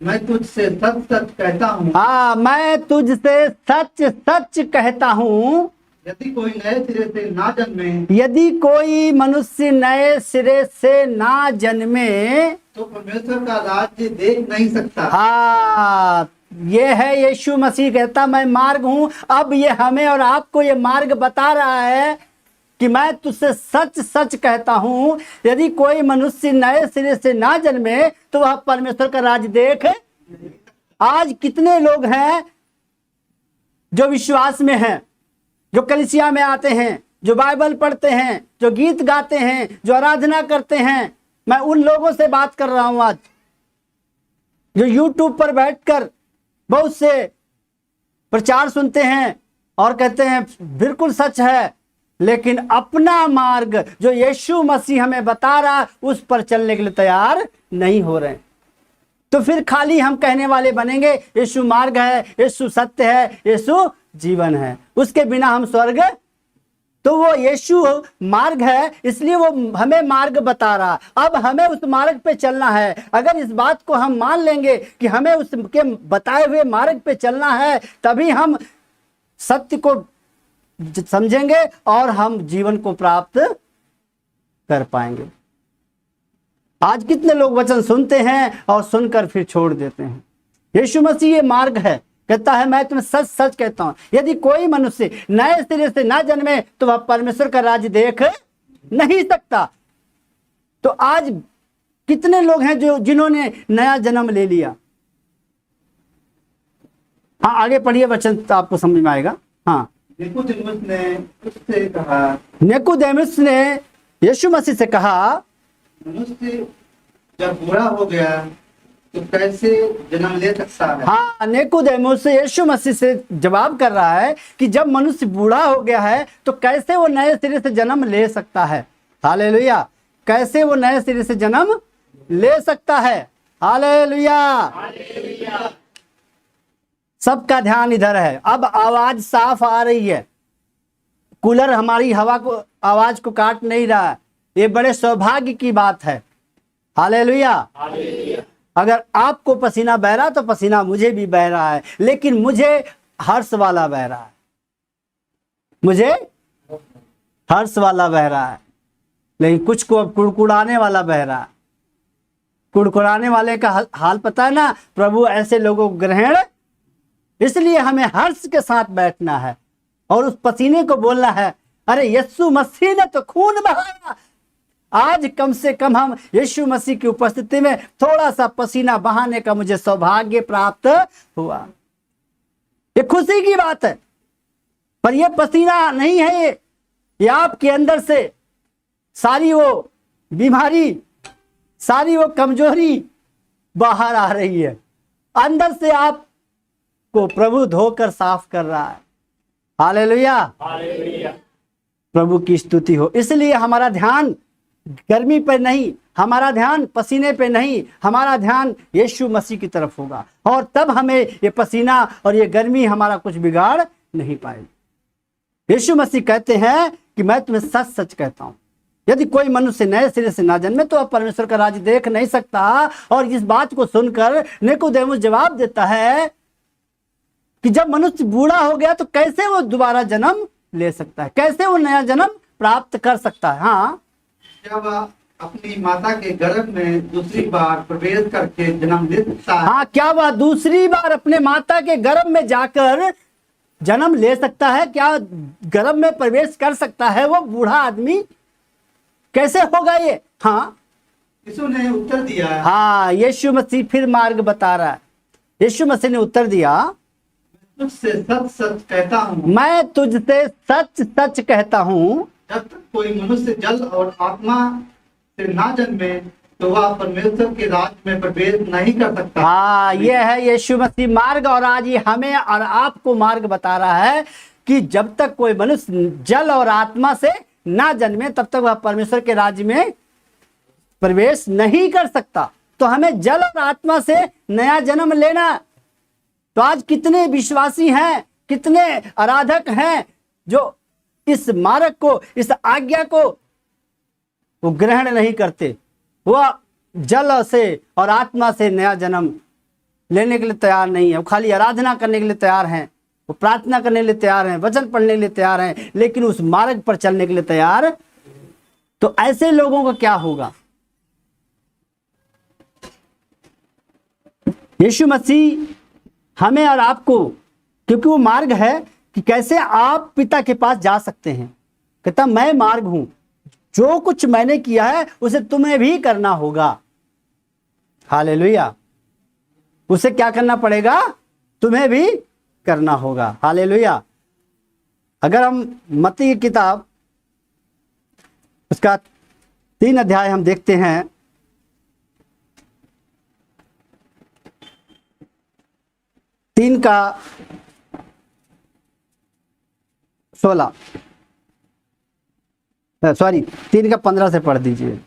मैं तुझसे सच सच कहता हूँ। हाँ, मैं तुझसे सच सच कहता हूँ, यदि कोई नए सिरे से ना जन्मे यदि कोई मनुष्य नए सिरे से ना जन्मे तो परमेश्वर का राज्य देख नहीं सकता। हाँ, ये है यीशु मसीह कहता मैं मार्ग हूं। अब ये हमें और आपको ये मार्ग बता रहा है कि मैं तुझसे सच सच कहता हूं, यदि कोई मनुष्य नए सिरे से ना जन्मे तो वह परमेश्वर का राज देख। आज कितने लोग हैं जो विश्वास में हैं, जो कलीसिया में आते हैं, जो बाइबल पढ़ते हैं, जो गीत गाते हैं, जो आराधना करते हैं। मैं उन लोगों से बात कर रहा हूं आज, जो यूट्यूब पर बैठकर बहुत से प्रचार सुनते हैं और कहते हैं बिल्कुल सच है, लेकिन अपना मार्ग जो यीशु मसीह हमें बता रहा उस पर चलने के लिए तैयार नहीं हो रहे। तो फिर खाली हम कहने वाले बनेंगे यीशु मार्ग है, यीशु सत्य है, यीशु जीवन है, उसके बिना हम स्वर्ग। तो वो यीशु मार्ग है, इसलिए वो हमें मार्ग बता रहा। अब हमें उस मार्ग पे चलना है। अगर इस बात को हम मान लेंगे कि हमें उसके बताए हुए मार्ग पे चलना है, तभी हम सत्य को समझेंगे और हम जीवन को प्राप्त कर पाएंगे। आज कितने लोग वचन सुनते हैं और सुनकर फिर छोड़ देते हैं। यीशु मसीह ये मार्ग है, कहता है मैं तुम्हें सच सच कहता हूं, यदि कोई मनुष्य नए सिरे से ना जन्मे तो वह परमेश्वर का राज्य देख नहीं सकता। तो आज कितने लोग हैं जो जिन्होंने नया जन्म ले लिया। हाँ, आगे पढ़िए वचन तो आपको समझ में आएगा। हाँ, निकोदेमुस ने उससे कहा, निकोदेमुस ने यीशु मसीह से कहा, मनुष्य जब बूढ़ा हो गया तो कैसे जन्म ले सकता है। हाँ, निकोदेमुस यीशु मसीह से जवाब कर रहा है कि जब मनुष्य बूढ़ा हो गया है तो कैसे वो नए सिरे से जन्म ले सकता है। हालेलुया, कैसे वो नए सिरे से जन्म ले सकता है। हालेलुया, सबका ध्यान इधर है। अब आवाज साफ आ रही है, कूलर हमारी हवा को आवाज को काट नहीं रहा है। ये बड़े सौभाग्य की बात है। हालेलुया। अगर आपको पसीना बह रहा तो पसीना मुझे भी बह रहा है, लेकिन मुझे हर्ष वाला बह रहा है, मुझे हर्ष वाला बह रहा है। लेकिन कुछ को अब कुड़कुड़ाने वाला बह रहा है। कुड़कुड़ाने वाले का हाल पता है ना, प्रभु ऐसे लोगों को ग्रहण। इसलिए हमें हर्ष के साथ बैठना है और उस पसीने को बोलना है, अरे यीशु मसीह ने तो खून बहाया। आज कम से कम हम यीशु मसीह की उपस्थिति में थोड़ा सा पसीना बहाने का मुझे सौभाग्य प्राप्त हुआ। ये खुशी की बात है। पर ये पसीना नहीं है, ये आपके अंदर से सारी वो बीमारी, सारी वो कमजोरी बाहर आ रही है। अंदर से आपको प्रभु धोकर साफ कर रहा है। हालेलुया, प्रभु की स्तुति हो। इसलिए हमारा ध्यान गर्मी पर नहीं, हमारा ध्यान पसीने पे नहीं, हमारा ध्यान यीशु मसीह की तरफ होगा। और तब हमें ये पसीना और ये गर्मी हमारा कुछ बिगाड़ नहीं पाएगी। यीशु मसीह कहते हैं कि मैं तुम्हें सच सच कहता हूं, यदि कोई मनुष्य नए सिरे से ना जन्मे तो परमेश्वर का राज्य देख नहीं सकता। और इस बात को सुनकर निकोदेमुस जवाब देता है कि जब मनुष्य बूढ़ा हो गया तो कैसे वो दोबारा जन्म ले सकता है, कैसे वो नया जन्म प्राप्त कर सकता है। हाँ, क्या वह अपनी माता के गर्भ में दूसरी बार प्रवेश करके जन्म ले सकता है। हाँ, क्या वह दूसरी बार अपने माता के गर्भ में जाकर जन्म ले सकता है? क्या गर्भ में प्रवेश कर सकता है वो बूढ़ा आदमी? कैसे होगा ये? हाँ, यीशु ने उत्तर दिया। हाँ, यीशु मसीह फिर मार्ग बता रहा है। यीशु मसीह ने उत्तर दिया, तुझसे सच सच कहता हूँ, मैं तुझसे सच सच कहता हूँ, जब तक कोई मनुष्य जल और आत्मा से ना जन्मे तो वह परमेश्वर के राज्य में प्रवेश नहीं कर सकता। हाँ, ये है यीशु मसीह मार्ग। और आज ये हमें और आपको मार्ग बता रहा है कि जब तक कोई मनुष्य जल और आत्मा से ना जन्मे तब तक वह परमेश्वर के राज्य में प्रवेश नहीं कर सकता। तो हमें जल और आत्मा से नया जन्म लेना। तो आज कितने विश्वासी हैं, कितने आराधक हैं जो इस मार्ग को, इस आज्ञा को वो ग्रहण नहीं करते। वह जल से और आत्मा से नया जन्म लेने के लिए तैयार नहीं है, वो खाली आराधना करने के लिए तैयार हैं, वो प्रार्थना करने के लिए तैयार हैं, वचन पढ़ने के लिए तैयार हैं, लेकिन उस मार्ग पर चलने के लिए तैयार। तो ऐसे लोगों का क्या होगा? यीशु मसीह हमें और आपको, क्योंकि वो मार्ग है कि कैसे आप पिता के पास जा सकते हैं। कहता मैं मार्ग हूं, जो कुछ मैंने किया है उसे तुम्हें भी करना होगा। हालेलुया। उसे क्या करना पड़ेगा? तुम्हें भी करना होगा। हालेलुया। अगर हम मत्ती की किताब उसका 3 अध्याय हम देखते हैं, 3 का 16, सॉरी 3 का 15 से पढ़ दीजिए।